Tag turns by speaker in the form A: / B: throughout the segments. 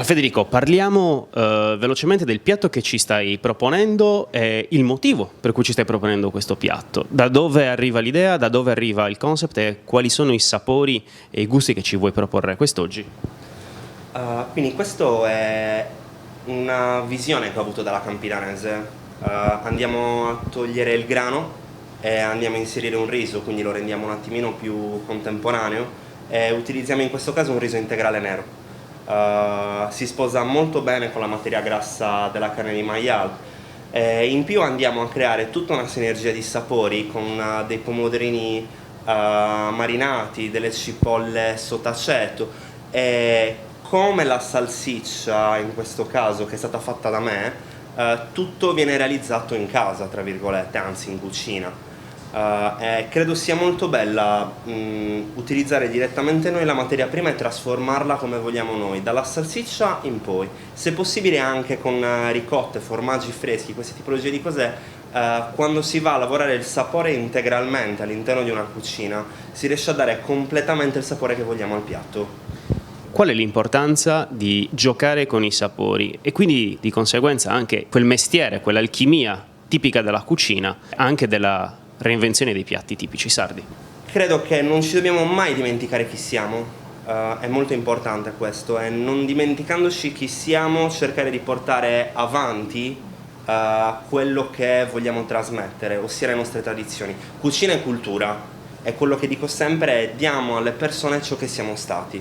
A: Allora Federico, parliamo velocemente del piatto che ci stai proponendo e il motivo per cui ci stai proponendo questo piatto. Da dove arriva l'idea, da dove arriva il concept e quali sono i sapori e i gusti che ci vuoi proporre quest'oggi?
B: Quindi questo è una visione che ho avuto dalla Campidanese. Andiamo a togliere il grano e andiamo a inserire un riso, quindi lo rendiamo un attimino più contemporaneo e utilizziamo in questo caso un riso integrale nero. Si sposa molto bene con la materia grassa della carne di maiale. In più andiamo a creare tutta una sinergia di sapori con dei pomodorini marinati, delle cipolle sott'aceto e come la salsiccia in questo caso che è stata fatta da me, tutto viene realizzato in casa, tra virgolette, anzi in cucina. Credo sia molto bella utilizzare direttamente noi la materia prima e trasformarla come vogliamo noi, dalla salsiccia in poi, se possibile anche con ricotte, formaggi freschi, queste tipologie di cose. Quando si va a lavorare il sapore integralmente all'interno di una cucina si riesce a dare completamente il sapore che vogliamo al piatto.
A: Qual è l'importanza di giocare con i sapori e quindi di conseguenza anche quel mestiere, quell'alchimia tipica della cucina, anche della reinvenzione dei piatti tipici sardi?
B: Credo che non ci dobbiamo mai dimenticare chi siamo, è molto importante questo, e non dimenticandoci chi siamo cercare di portare avanti quello che vogliamo trasmettere, ossia le nostre tradizioni. Cucina e cultura, è quello che dico sempre, diamo alle persone ciò che siamo stati.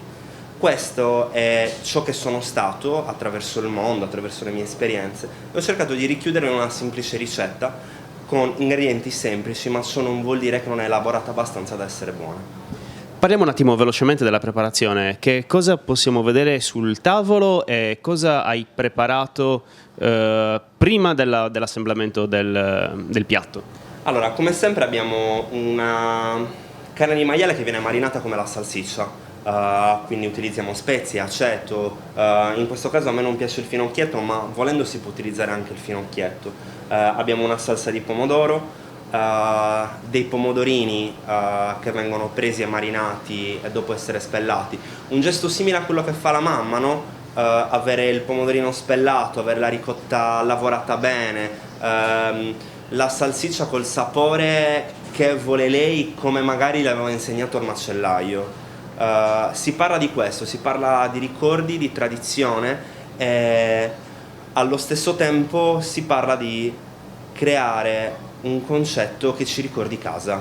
B: Questo è ciò che sono stato attraverso il mondo, attraverso le mie esperienze, e ho cercato di richiudere in una semplice ricetta con ingredienti semplici, ma ciò non vuol dire che non è elaborata abbastanza da essere buona.
A: Parliamo un attimo velocemente della preparazione. Che cosa possiamo vedere sul tavolo e cosa hai preparato prima dell'assemblamento del piatto?
B: Allora, come sempre abbiamo una carne di maiale che viene marinata come la salsiccia. Quindi utilizziamo spezie, aceto, in questo caso a me non piace il finocchietto, ma volendo si può utilizzare anche il finocchietto. Abbiamo una salsa di pomodoro, dei pomodorini che vengono presi e marinati dopo essere spellati. Un gesto simile a quello che fa la mamma, no? Avere il pomodorino spellato, avere la ricotta lavorata bene, la salsiccia col sapore che vuole lei, come magari le aveva insegnato il macellaio. Si parla di questo, si parla di ricordi, di tradizione e allo stesso tempo si parla di creare un concetto che ci ricordi casa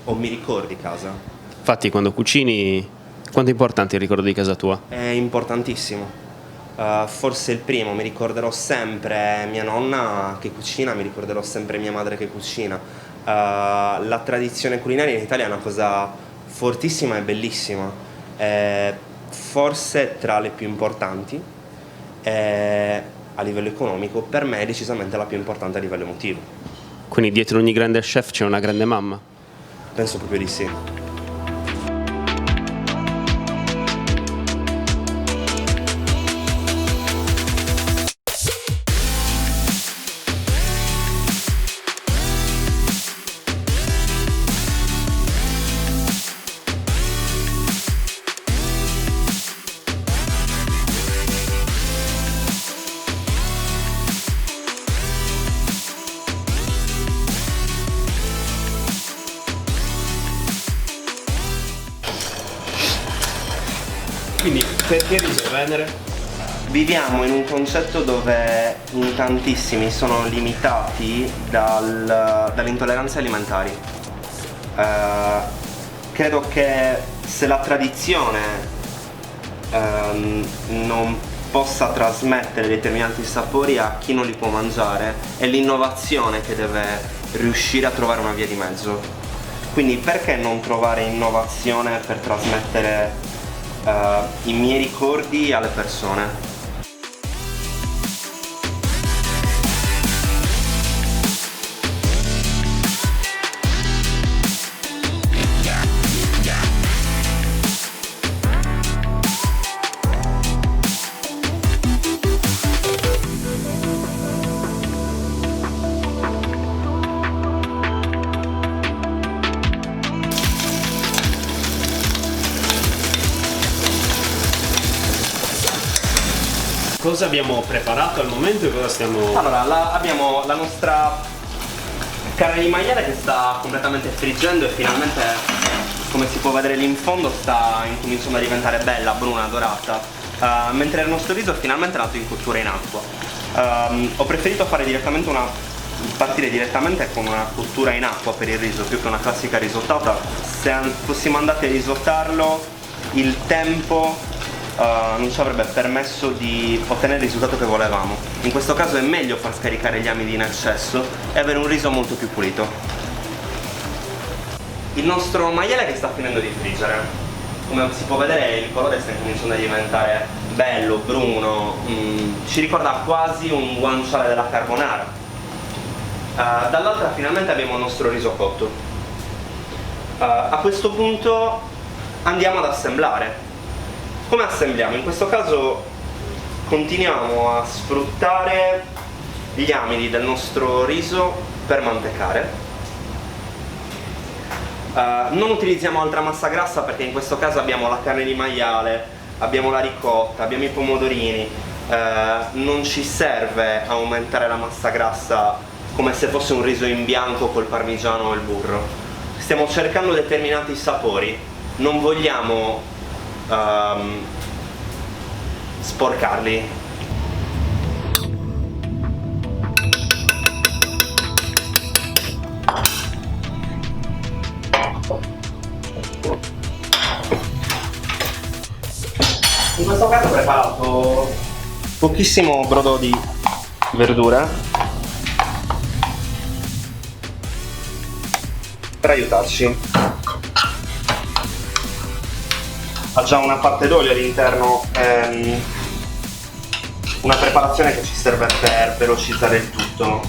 B: o mi ricordi casa.
A: Infatti quando cucini, quanto è importante il ricordo di casa tua?
B: È importantissimo, forse il primo, mi ricorderò sempre mia nonna che cucina, mi ricorderò sempre mia madre che cucina. La tradizione culinaria in Italia è una cosa fortissima e bellissima, forse tra le più importanti, a livello economico per me è decisamente la più importante a livello emotivo.
A: Quindi dietro ogni grande chef c'è una grande mamma?
B: Penso proprio di sì.
A: Quindi perché riso e Venere?
B: Viviamo in un concetto dove in tantissimi sono limitati dalle intolleranze alimentari. Credo che se la tradizione non possa trasmettere determinati sapori a chi non li può mangiare, è l'innovazione che deve riuscire a trovare una via di mezzo. Quindi perché non trovare innovazione per trasmettere i miei ricordi alle persone?
A: cosa abbiamo preparato al momento e cosa stiamo...
B: Allora, abbiamo la nostra carne di maiale che sta completamente friggendo e finalmente, come si può vedere lì in fondo, sta incominciando a diventare bella, bruna, dorata, mentre il nostro riso finalmente è nato in cottura in acqua. Ho preferito partire direttamente con una cottura in acqua per il riso più che una classica risottata. Se fossimo andati a risottarlo, il tempo non ci avrebbe permesso di ottenere il risultato che volevamo. In questo caso è meglio far scaricare gli amidi in eccesso e avere un riso molto più pulito. Il nostro maiale che sta finendo di friggere, come si può vedere il colore sta cominciando a diventare bello, bruno, ci ricorda quasi un guanciale della carbonara. Dall'altra finalmente abbiamo il nostro riso cotto. A questo punto andiamo ad assemblare. Come assembliamo? In questo caso continuiamo a sfruttare gli amidi del nostro riso per mantecare. Non utilizziamo altra massa grassa perché in questo caso abbiamo la carne di maiale, abbiamo la ricotta, abbiamo i pomodorini. Non ci serve aumentare la massa grassa come se fosse un riso in bianco col parmigiano o il burro. Stiamo cercando determinati sapori, non vogliamo sporcarli. In questo caso ho preparato pochissimo brodo di verdura per aiutarci. Ha già una parte d'olio all'interno, una preparazione che ci serve per velocizzare il tutto.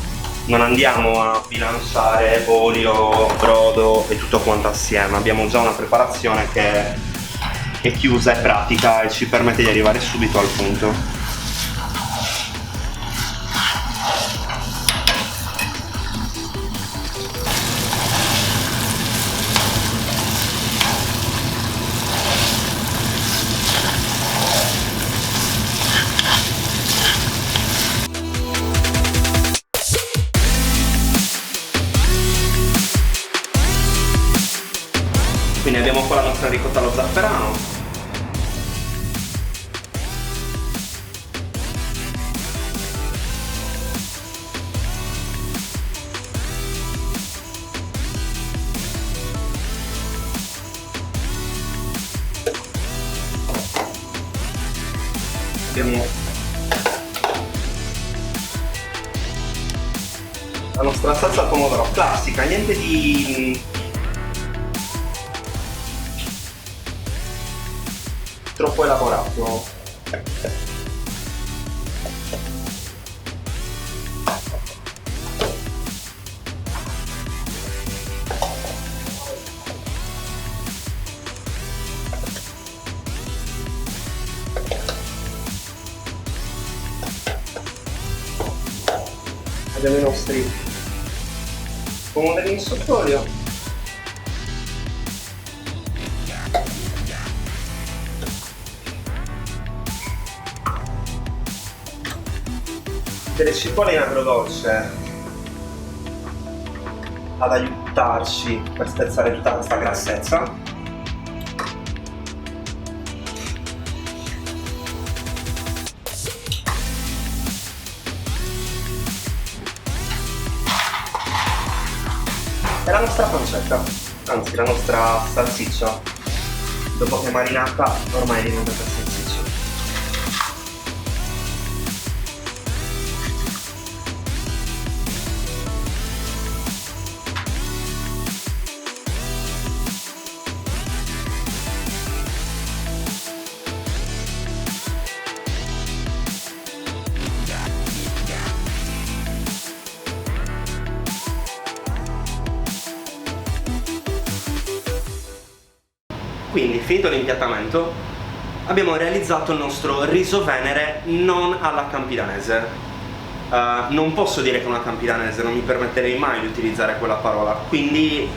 B: Non andiamo a bilanciare olio, brodo e tutto quanto assieme, abbiamo già una preparazione che è chiusa e pratica e ci permette di arrivare subito al punto. Quindi abbiamo qua la nostra ricotta allo zafferano. Abbiamo la nostra salsa al pomodoro classica, niente di troppo elaborato. Abbiamo i nostri pomodorini sott'olio. Delle cipolle in agrodolce ad aiutarci per spezzare tutta questa grassezza. E la nostra pancetta, anzi la nostra salsiccia, dopo che è marinata ormai è diventata salsiccia. Quindi, finito l'impiattamento, abbiamo realizzato il nostro riso venere non alla campidanese. Non posso dire che è una campidanese, non mi permetterei mai di utilizzare quella parola, quindi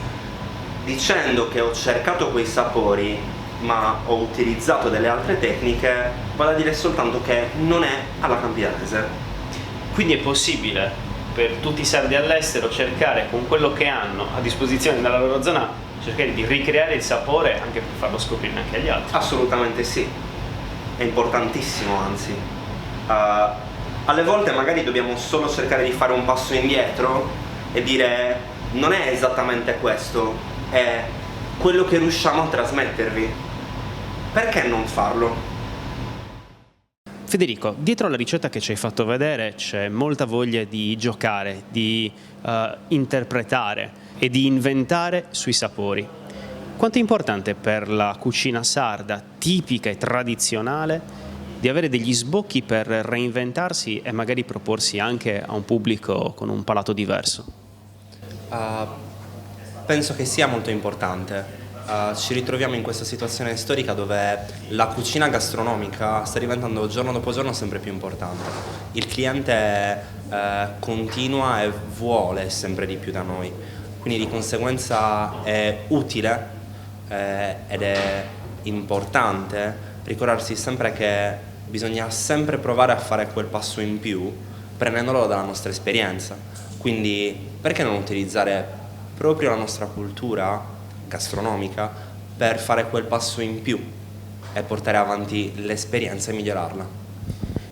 B: dicendo che ho cercato quei sapori ma ho utilizzato delle altre tecniche, vado a dire soltanto che non è alla campidanese.
A: Quindi è possibile per tutti i sardi all'estero cercare con quello che hanno a disposizione nella loro zona, cercare di ricreare il sapore anche per farlo scoprire anche agli altri?
B: Assolutamente sì, è importantissimo anzi. Alle volte magari dobbiamo solo cercare di fare un passo indietro e dire non è esattamente questo, è quello che riusciamo a trasmettervi. Perché non farlo?
A: Federico, dietro alla ricetta che ci hai fatto vedere c'è molta voglia di giocare, di interpretare e di inventare sui sapori. Quanto è importante per la cucina sarda, tipica e tradizionale, di avere degli sbocchi per reinventarsi e magari proporsi anche a un pubblico con un palato diverso?
B: Penso che sia molto importante. Ci ritroviamo in questa situazione storica dove la cucina gastronomica sta diventando giorno dopo giorno sempre più importante. Il cliente continua e vuole sempre di più da noi, quindi di conseguenza è utile ed è importante ricordarsi sempre che bisogna sempre provare a fare quel passo in più prendendolo dalla nostra esperienza. Quindi perché non utilizzare proprio la nostra cultura gastronomica per fare quel passo in più e portare avanti l'esperienza e migliorarla.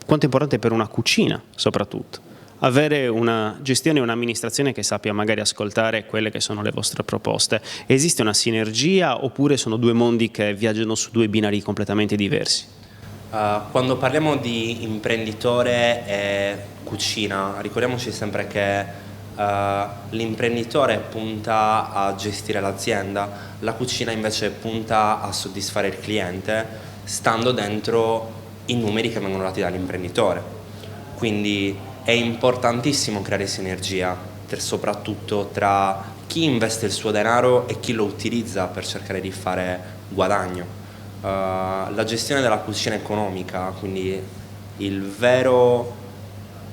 A: Quanto è importante per una cucina, soprattutto, avere una gestione e un'amministrazione che sappia magari ascoltare quelle che sono le vostre proposte. Esiste una sinergia oppure sono due mondi che viaggiano su due binari completamente diversi?
B: Quando parliamo di imprenditore e cucina, ricordiamoci sempre che l'imprenditore punta a gestire l'azienda, la cucina invece punta a soddisfare il cliente stando dentro i numeri che vengono dati dall'imprenditore. Quindi è importantissimo creare sinergia, soprattutto tra chi investe il suo denaro e chi lo utilizza per cercare di fare guadagno. La gestione della cucina economica, quindi il vero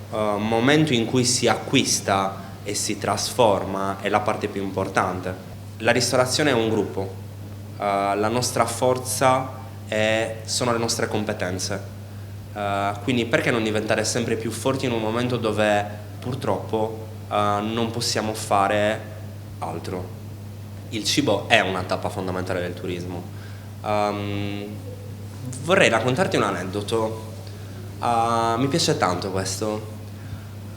B: momento in cui si acquista e si trasforma, è la parte più importante. La ristorazione è un gruppo, la nostra forza sono le nostre competenze, quindi perché non diventare sempre più forti in un momento dove purtroppo non possiamo fare altro. Il cibo è una tappa fondamentale del turismo. Vorrei raccontarti un aneddoto, mi piace tanto questo.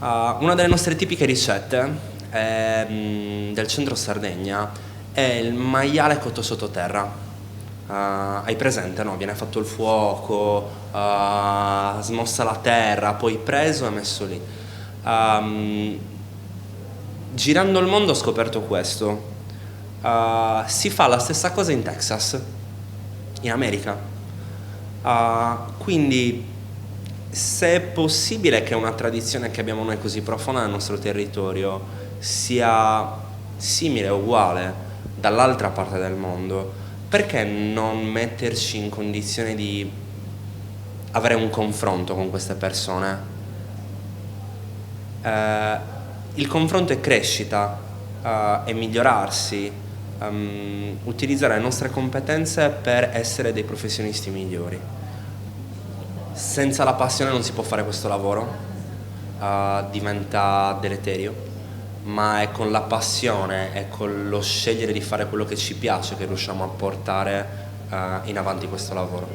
B: Una delle nostre tipiche ricette del centro Sardegna è il maiale cotto sottoterra. Hai presente, no? Viene fatto il fuoco, smossa la terra, poi preso e messo lì. Girando il mondo ho scoperto questo. Si fa la stessa cosa in Texas, in America. Quindi se è possibile che una tradizione che abbiamo noi così profonda nel nostro territorio sia simile o uguale dall'altra parte del mondo, perché non metterci in condizione di avere un confronto con queste persone? Il confronto è crescita, è migliorarsi, utilizzare le nostre competenze per essere dei professionisti migliori. Senza la passione non si può fare questo lavoro, diventa deleterio, ma è con la passione e con lo scegliere di fare quello che ci piace che riusciamo a portare in avanti questo lavoro.